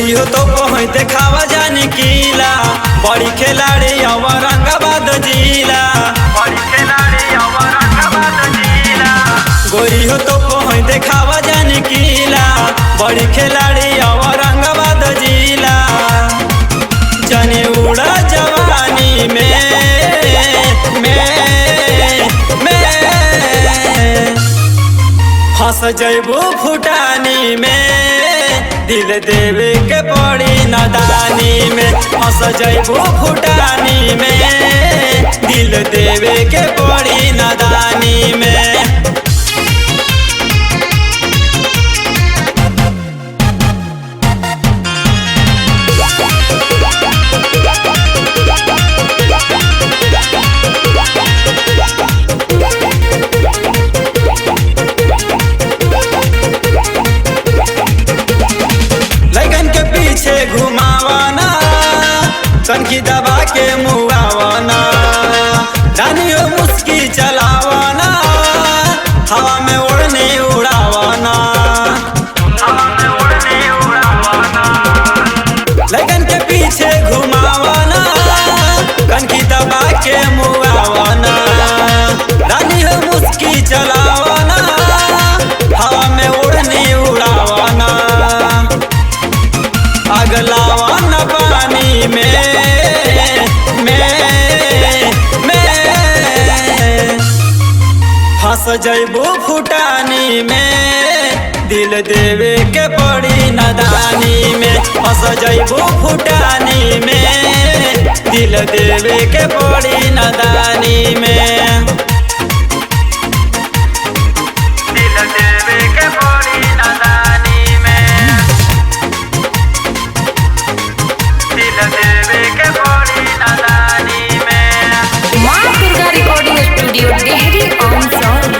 गोरी हो तो पहुँच देखावा जाने कीला, बड़ी खिलाड़ी औरंगाबाद जिला। गोरी हो तो पहुँच देखावा जाने कीला, बड़ी खिलाड़ी औरंगाबाद जिला। जाने उड़ा जवानी में फंस जैबू फुटानी में, दिल देवे के पड़ी नादानी में। फंस जैबू फुटानी में, दिल देवे के पड़ी नादानी में। घुमावाना कनकी दबा के मुआवाना, रानियों मुस्की चलावाना, हवा में उड़ने उड़ावाना। लगन के पीछे घुमावाना कनकी दबा के मुआवाना, रानियों मुस्की चलावाना, हवा में उड़ने उड़ावाना। अगलावा न पानी में फंस जैबू फुटानी में, दिल देवे के पड़ी नादानी में। फंस जैबू फुटानी में, दिल देवे के पड़ी नादानी में। दिल देवे के पड़ी नादानी में, दिल देवे के पड़ी नादानी में। माँ Durga recording studio Dehri on song.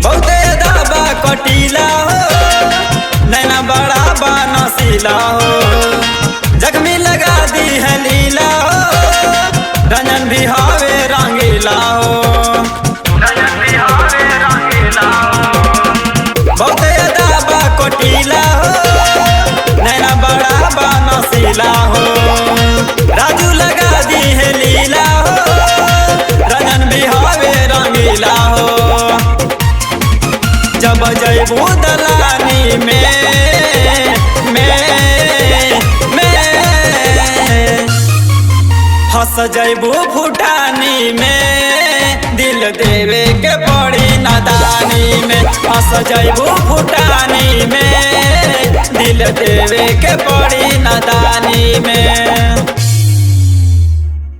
बहुते दाबा कटीला हो, नैना बड़ा बानसीला हो, जख्मी लगा दी है लीला हो, रंजन भी हवे रंगीला हो। बहुते दाबा कोटीला हो, नैना बड़ा बानसीला हो, राजू लगा दी है लीला हो, रंजन भी हवे रंगीला हो। जब जैबू दलानी में फंस जैबू फुटानी में, दिल देवे के पड़ी नादानी में। फंस जैबू फुटानी में, दिल देवे के पड़ी नादानी में।